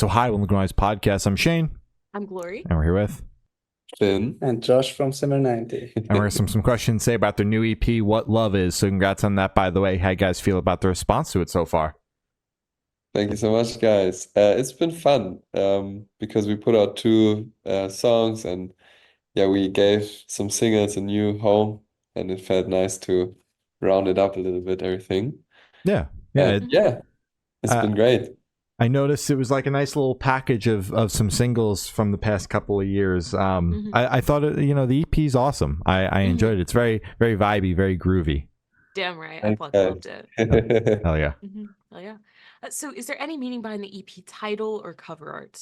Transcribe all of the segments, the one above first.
So hi, One Liquid Podcast. I'm Shane. I'm Glory. And we're here with Finn. And Josh from Zimmer90. And we're going to some questions say about their new EP, What Love Is. So congrats on that, by the way. How you guys feel about the response to it so far? Thank you so much, guys. It's been fun because we put out two songs and we gave some singers a new home and it felt nice to round it up a little bit, everything. Yeah. It's been great. I noticed it was like a nice little package of some singles from the past couple of years. I thought, the EP's awesome. I enjoyed it. It's very, very vibey, very groovy. Damn right. I fucking loved it. Hell yeah. Hell yeah. So is there any meaning behind the EP title or cover art?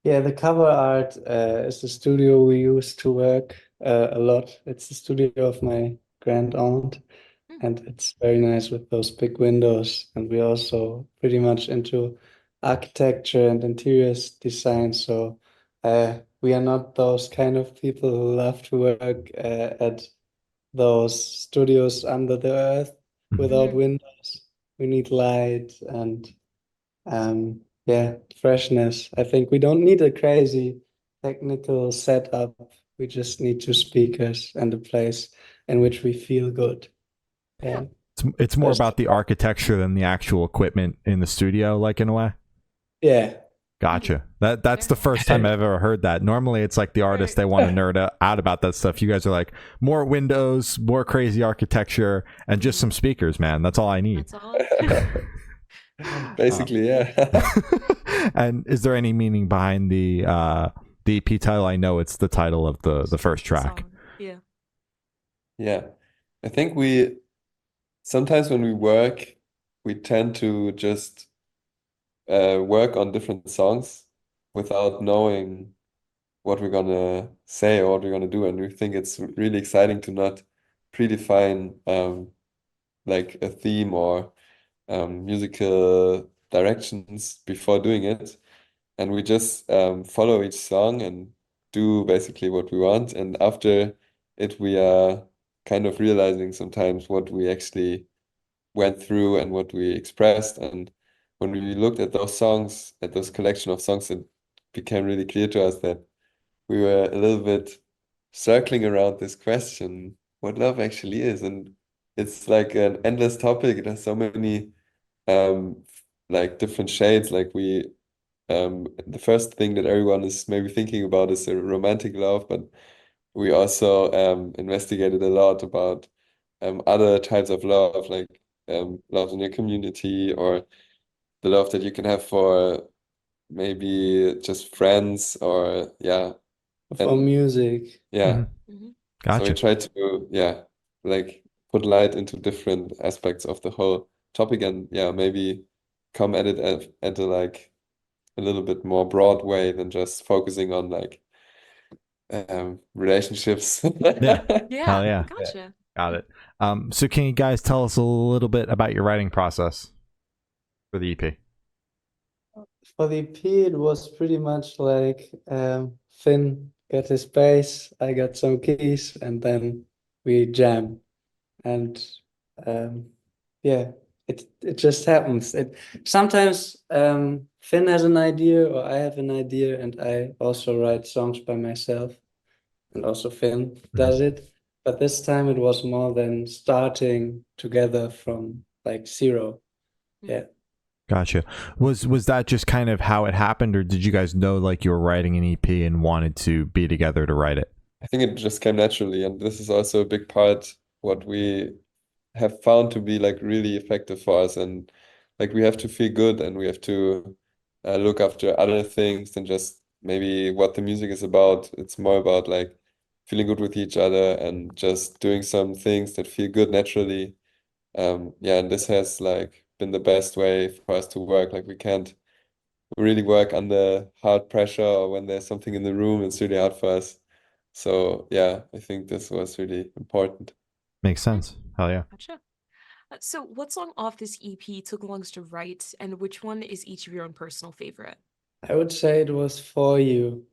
Yeah, the cover art is the studio we used to work a lot. It's the studio of my grand aunt. And it's very nice with those big windows. And we're also pretty much into architecture and interiors design. So we are not those kind of people who love to work at those studios under the earth without windows. We need light and freshness. I think we don't need a crazy technical setup. We just need two speakers and a place in which we feel good. Yeah. It's more about the architecture than the actual equipment in the studio, like, in a way. Yeah. Gotcha. That's the first time I've ever heard that. Normally it's like the artists, they want to nerd out about that stuff. You guys are like, more windows, more crazy architecture, and just some speakers, man. That's all I need. That's all. Basically, yeah. And is there any meaning behind the EP title? I know it's the title of the first track. Yeah. Yeah. I think sometimes when we work, we tend to just work on different songs without knowing what we're gonna say or what we're gonna do. And we think it's really exciting to not predefine like a theme or musical directions before doing it. And we just follow each song and do basically what we want. And after it, we are kind of realizing sometimes what we actually went through and what we expressed. And when we looked at those songs, at those collection of songs, it became really clear to us that we were a little bit circling around this question, what love actually is. And it's like an endless topic. It has so many like different shades. Like the first thing that everyone is maybe thinking about is a romantic love, but we also investigated a lot about other types of love, like love in your community or the love that you can have for maybe just friends or for music. Yeah. Gotcha. So we try to like put light into different aspects of the whole topic and maybe come at it at a like a little bit more broad way than just focusing on like relationships. Yeah. Yeah. Yeah. Gotcha. Got it. So can you guys tell us a little bit about your writing process for the EP? For the EP, it was pretty much like Finn got his bass, I got some keys, and then we jam. And it just happens. It sometimes Finn has an idea or I have an idea, and I also write songs by myself, and also Finn does it. But this time it was more than starting together from like zero. Yeah. Gotcha. Was that just kind of how it happened, or did you guys know like you were writing an EP and wanted to be together to write it? I think it just came naturally, and this is also a big part what we have found to be like really effective for us. And like we have to feel good and we have to look after other things than just maybe what the music is about. It's more about like feeling good with each other and just doing some things that feel good naturally. And this has like been the best way for us to work. Like we can't really work under hard pressure or when there's something in the room, it's really hard for us. So I think this was really important. Makes sense. Hell yeah. Gotcha. So what song off this EP took longest to write, and which one is each of your own personal favorite? I would say it was For You,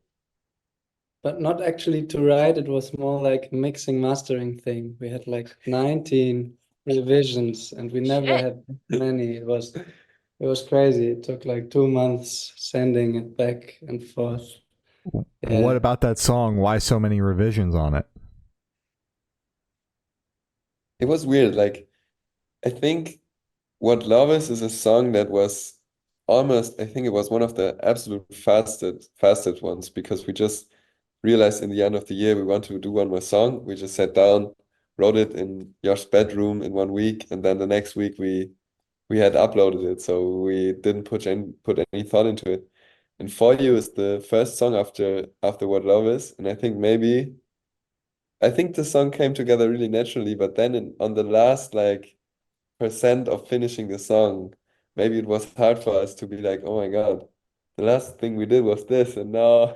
but not actually to write. It was more like mixing, mastering thing. We had like 19 revisions and we never had many. It was It was crazy. It took like 2 months sending it back and forth. What Yeah. about that song? Why so many revisions on it? It was weird. Like, I think What Love is a song that was almost, I think it was one of the absolute fastest ones because we just realized in the end of the year we want to do one more song. We just sat down, wrote it in Josh's bedroom in 1 week, and then the next week we had uploaded it, so we didn't put any thought into it. And For You is the first song after What Love Is, and I think the song came together really naturally, but then on the last like percent of finishing the song, maybe it was hard for us to be like, oh my God, the last thing we did was this, and now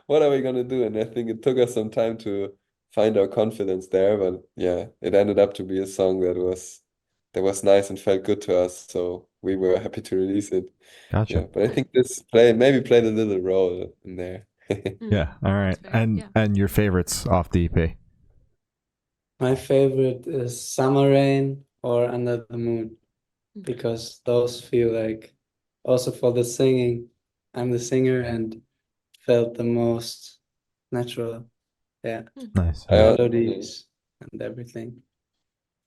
what are we gonna do? And I think it took us some time to find our confidence there, but yeah, it ended up to be a song that was nice and felt good to us, so we were happy to release it. Gotcha. Yeah, but I think this maybe played a little role in there. Yeah. All right. That's fair. And Yeah. and your favorites off the EP? My favorite is Summer Rain or Under the Moon because those feel like also for the singing, I'm the singer and felt the most natural. Yeah, Nice. I, Yeah. melodies and everything.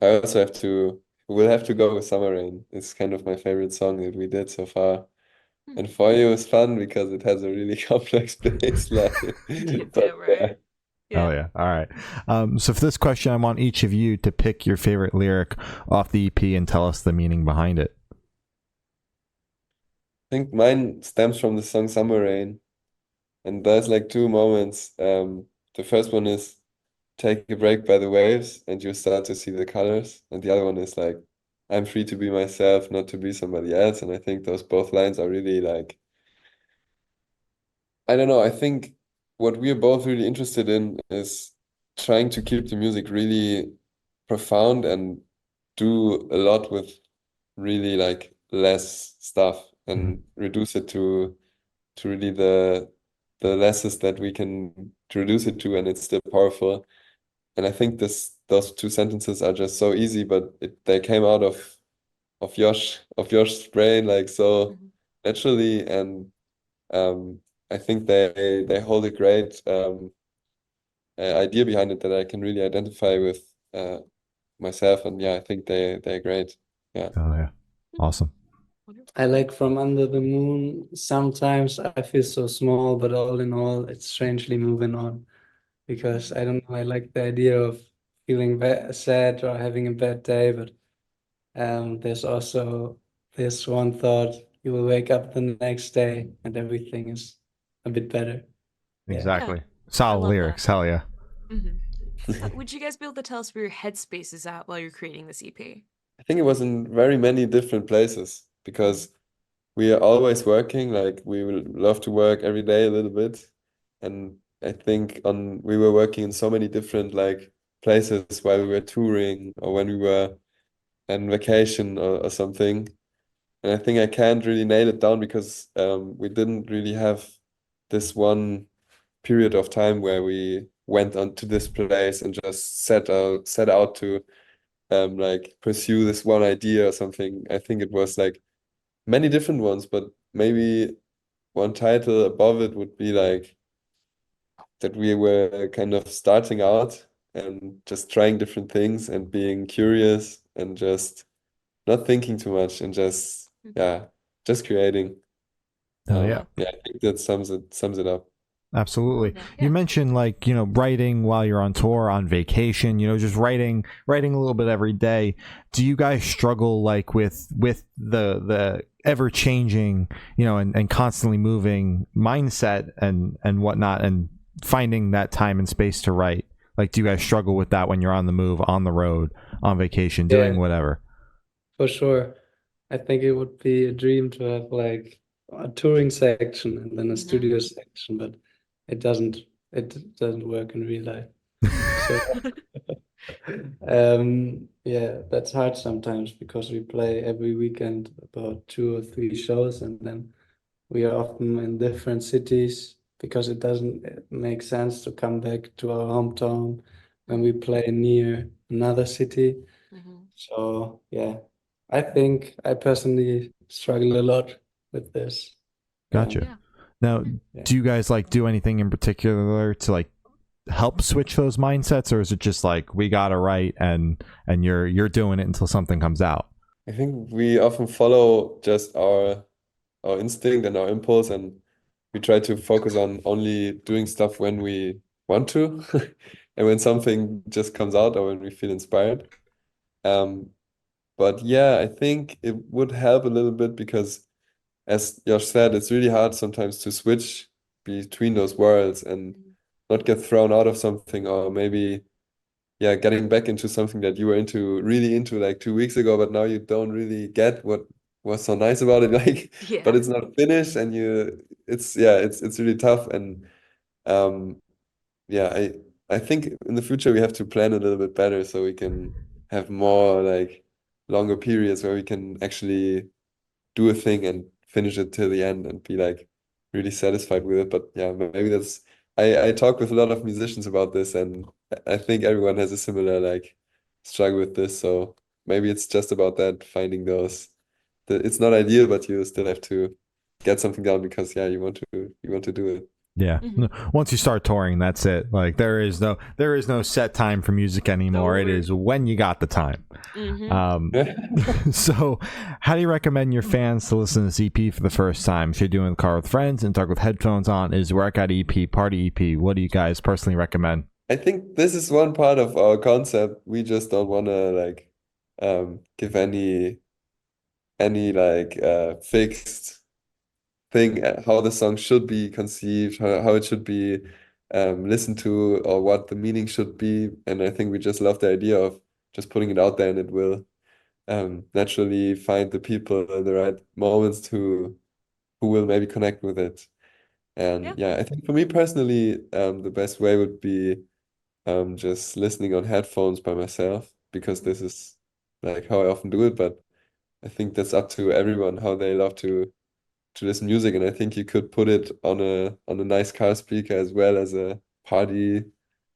I also we'll have to go with Summer Rain. It's kind of my favorite song that we did so far. And For You is fun because it has a really complex bass line. You But do, right? Oh yeah. All right. So for this question, I want each of you to pick your favorite lyric off the EP and tell us the meaning behind it. I think mine stems from the song Summer Rain. And there's like two moments. The first one is take a break by the waves and you start to see the colors. And the other one is like, I'm free to be myself, not to be somebody else. And I think those both lines are really like, I don't know. I think what we're both really interested in is trying to keep the music really profound and do a lot with really like less stuff Mhm. and reduce it to really the lessest that we can reduce it to, and it's still powerful. And I think those two sentences are just so easy, but they came out of Josh's brain like so Mhm. naturally, and um, I think they hold a great idea behind it that I can really identify with myself, and yeah, I think they're great. Yeah. Oh yeah. Awesome. Wonderful. I like From Under the Moon. Sometimes I feel so small, but all in all, it's strangely moving on because I don't know, I like the idea of feeling sad or having a bad day, but there's also this one thought, you will wake up the next day and everything is a bit better. Yeah. Yeah, Exactly. I Solid love that. lyrics. Hell yeah. Would you guys be able to tell us where your headspace is at while you're creating this EP? I think it was in very many different places because we are always working, like we will love to work every day a little bit. And I think we were working in so many different like places while we were touring or when we were on vacation or something. And I think I can't really nail it down because we didn't really have this one period of time where we went on to this place and just set out to like pursue this one idea or something. I think it was like many different ones, but maybe one title above it would be like that we were kind of starting out and just trying different things and being curious and just not thinking too much and just yeah, just creating. Hell yeah. Yeah, I think that sums it up. Absolutely. that, You yeah. mentioned like, writing while you're on tour, on vacation, just writing a little bit every day. Do you guys struggle like with the ever changing, and constantly moving mindset and whatnot and finding that time and space to write? Like, do you guys struggle with that when you're on the move, on the road, on vacation, doing Yeah, whatever? for sure. I think it would be a dream to have like a touring section and then a studio section, but it doesn't it doesn't work in real life. So yeah, that's hard sometimes because we play every weekend about 2 or 3 shows and then we are often in different cities because it doesn't make sense to come back to our hometown when we play near another city. Mhm. So yeah, I think I personally struggle a lot with this. Gotcha. Yeah. Now, Yeah. do you guys like do anything in particular to like help switch those mindsets, or is it just like we gotta write and you're doing it until something comes out? I think we often follow just our instinct and our impulse, and we try to focus on only doing stuff when we want to, and when something just comes out or when we feel inspired. Um, but yeah, I think it would help a little bit because, as Josh said, it's really hard sometimes to switch between those worlds and not get thrown out of something, or maybe, yeah, getting back into something that you were really into like 2 weeks ago, but now you don't really get what was so nice about it, like, but Yeah. it's not finished, and it's really tough, and um, yeah, I think in the future we have to plan a little bit better so we can have more like longer periods where we can actually do a thing and finish it till the end and be like really satisfied with it. But yeah, maybe that's I talk with a lot of musicians about this, and I think everyone has a similar like struggle with this. So maybe it's just about that, finding those. It's not ideal, but you still have to get something down because yeah, you want to do it. Yeah. Mhm. Once you start touring, that's it. Like there is no set time for music anymore. It Totally. is when you got the time. Mm-hmm. So how do you recommend your fans to listen to this EP for the first time? If you're doing the car with friends and talk with headphones on, is workout EP, party EP? What do you guys personally recommend? I think this is one part of our concept. We just don't want to like give any like fixed thing how the song should be conceived, how it should be listened to, or what the meaning should be. And I think we just love the idea of just putting it out there, and it will naturally find the people in the right moments who will maybe connect with it. Yeah. And yeah, I think for me personally, the best way would be just listening on headphones by myself, because this is like how I often do it. But I think that's up to everyone how they love to listen music, and I think you could put it on a nice car speaker as well as a party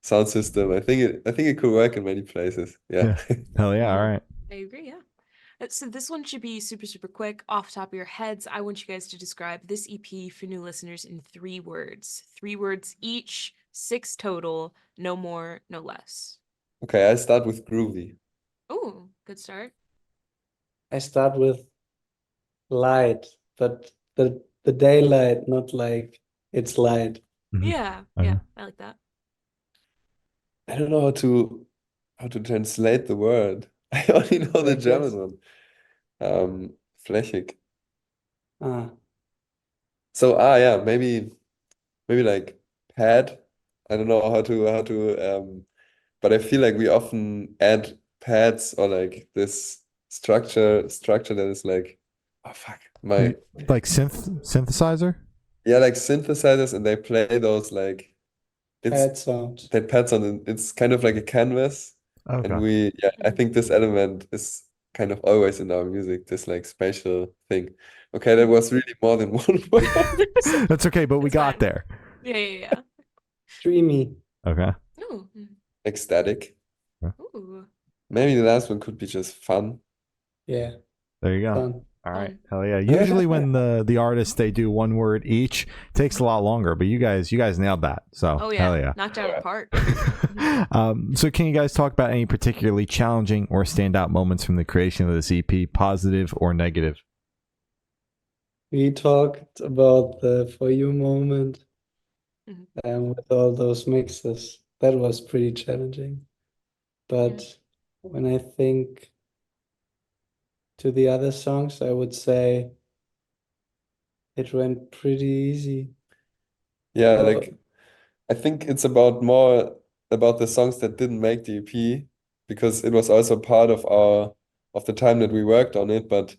sound system. I think it could work in many places. Yeah. Yeah. Hell yeah. All right. I agree, yeah. So this one should be super, super quick. Off the top of your heads, I want you guys to describe this EP for new listeners in 3 words. 3 words each, 6 total, no more, no less. Okay, I start with groovy. Oh, good start. I start with light, but the daylight, not like it's light. Mhm. Yeah, Okay. yeah, I like that. I don't know how to translate the word. I only know the Like German this. one. Flächig. Ah, So yeah, maybe like pad. I don't know how to but I feel like we often add pads or like this structure that is like, oh fuck, my Like synthesizer? yeah, like synthesizers, and they play those like it's pad sound. that pads on it's kind of like a canvas, and Okay. I Mhm. think this element is kind of always in our music, this like spatial thing. Okay, that Mhm. was really more than one word. That's okay, but we It's got fine. there. Yeah, yeah, yeah. Dreamy. Okay. Ooh. Ecstatic. Ooh. Maybe the last one could be just fun. Yeah, There you go. fun. All right. Fun. Hell yeah. Usually when the artists they do one word each, it takes a lot longer, but you guys nailed that. So Oh hell yeah, yeah. knocked out of the park. So can you guys talk about any particularly challenging or standout moments from the creation of this EP, positive or negative? We talked about the For You moment Mhm. with all those mixes. That was pretty challenging. Yeah. But when I think to the other songs, I would say it went pretty easy. Yeah, Oh, like I think it's about more about the songs that didn't make the EP, because it was also part of the time that we worked on it, but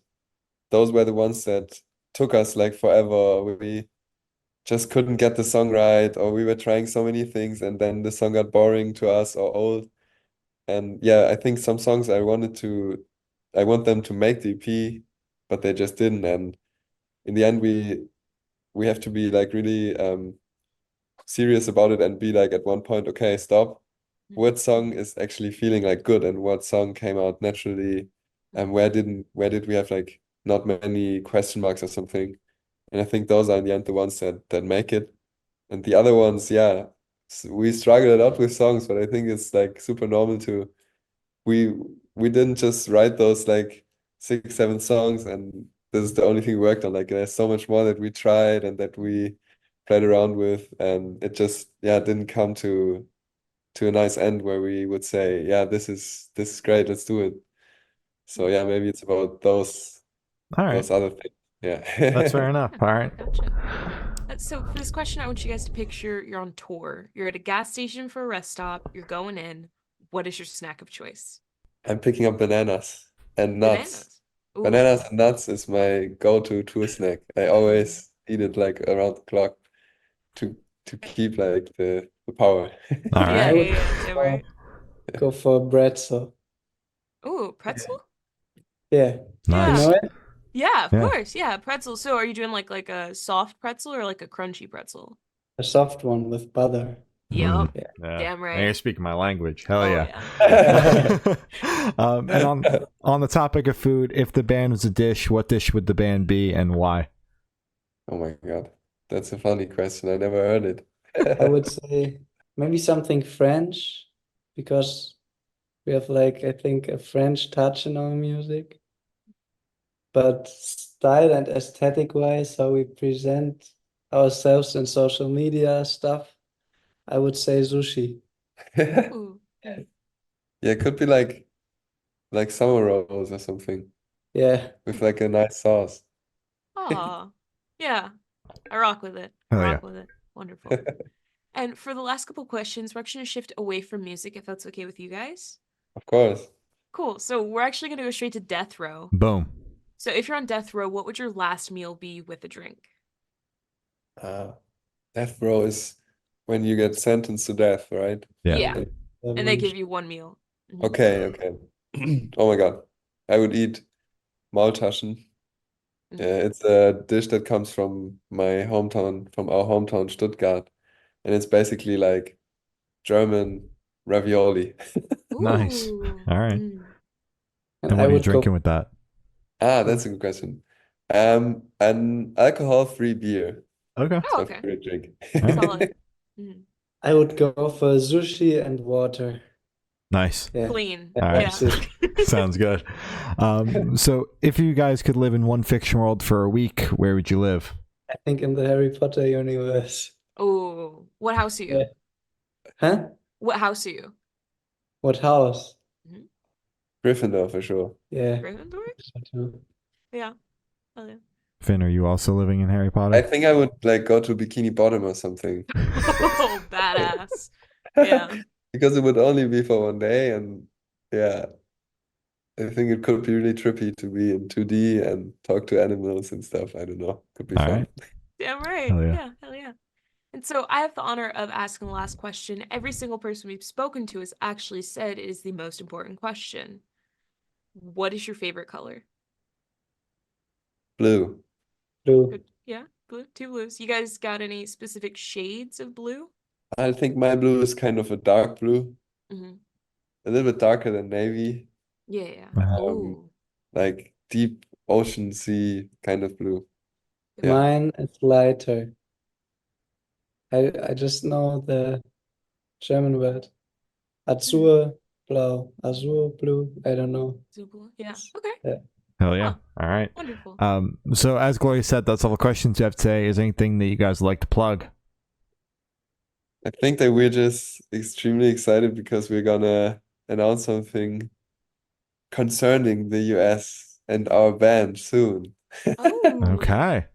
those were the ones that took us like forever. We just couldn't get the song right, or we were trying so many things, and then the song got boring to us or old. And yeah, I think some songs I want them to make the EP, but they just didn't. And in the end, we have to be like really serious about it and be like at one point, okay, stop. Mhm. What song is actually feeling like good, and what song came out naturally and where did we have like not many question marks or something. And I think those are in the end the ones that make it. And the other ones, yeah, we struggle a lot with songs, but I think it's like super normal to we we didn't just write those like 6, 7 songs and this is the only thing we worked on. Like there's so much more that we tried and that we played around with, and it just didn't come to a nice end where we would say, yeah, this is great, let's do it. So yeah, maybe it's about those All right. other things. Yeah. That's fair enough. All right. Gotcha. So for this question, I want you guys to picture you're on tour. You're at a gas station for a rest stop. You're going in. What is your snack of choice? I'm picking up bananas and nuts. Bananas. Ooh. Bananas and nuts is my go-to tour snack. I always eat it like around the clock to keep like the power. All Yeah, right. yeah, right. Go for pretzel. Ooh, pretzel? Yeah. Nice. You know it? Yeah, of Yeah. course. Yeah, pretzel. So are you doing like a soft pretzel or like a crunchy pretzel? A soft one with butter. Yup. Yeah. Damn right. Now you're speaking my language. Hell Oh, yeah. yeah. And on the topic of food, if the band was a dish, what dish would the band be and why? Oh my God, that's a funny question. I never heard it. I would say maybe something French, because we have like, I think, a French touch in our music. But style and aesthetic wise, how we present ourselves in social media stuff, I would say sushi. Ooh. Yeah, it could be like summer rolls or something Yeah. with like a nice sauce. Aw. Yeah. I rock with it. Hell Rock yeah. with it. Wonderful. And for the last couple questions, we're actually gonna shift away from music if that's okay with you guys. Of course. Cool. So we're actually gonna go straight to death row. Boom. So if you're on death row, what would your last meal be with a drink? Death row is when you get sentenced to death, right? Yeah. Yeah. And they give you one meal. Mhm. Okay. Oh my God. I would eat Maultaschen. Mhm. Yeah, it's a dish that comes from my hometown, from our hometown, Stuttgart. And it's basically like German ravioli. Nice. Ooh. All right. Mm. And And I what are you would go drinking with that? That's a good question. An alcohol-free beer. Okay. Oh, My okay. favorite drink. Solid. Mhm. I would go for sushi and water. Nice. Yeah. Clean. All right. Yeah. Sounds good. So if you guys could live in one fiction world for a week, where would you live? I think in the Harry Potter universe. Oh, what house are you? Yeah. Huh? What house are you? What house? Gryffindor for sure. Yeah. Gryffindor? Yeah. Oh, yeah. Finn, are you also living in Harry I Potter? think I would like go to Bikini Bottom or something Oh, badass. Yeah. because it would only be for one day, and yeah, I think it could be really trippy to be in 2D and talk to animals and stuff. I don't know. Could be All fun. right. Damn right. Hell yeah. Yeah, hell yeah. And so I have the honor of asking the last question. Every single person we've spoken to has actually said it is the most important question. What is your favorite color? Blue. Blue. Good. Yeah, blue. Two blues. You guys got any specific shades of blue? I think my blue is kind of a dark blue, Mm-hmm. a little bit darker than navy, Yeah. Uh-huh. Ooh. like deep ocean sea kind of blue. Yeah. Mine is lighter. I just know the German word. Azurblau. Azure blue. I don't know. Blue. Yeah. Okay. Yeah. Hell yeah. Huh. All right. Wonderful. So as Gloria said, that's all the questions you have today. Is there anything that you guys would like to plug? I think that we're just extremely excited because we're gonna announce something concerning the US and our band soon. Oh. Okay.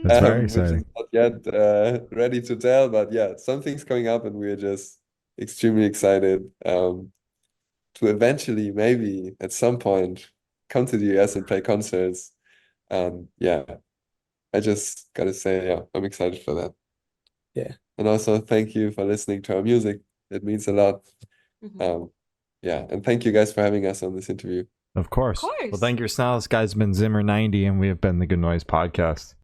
That's very Which is exciting. not yet ready to tell, but yeah, something's coming up and we're just extremely excited to eventually, maybe at some point, come to the US and play concerts. Yeah, I just gotta say, yeah, I'm excited for that. Yeah. And also thank you for listening to our music. It means a lot. Mhm. Yeah, and thank you guys for having us on this interview. Of course. Of course. Well, thank you, Snell. This guy's been Zimmer90, and we have been the Good Noise Podcast.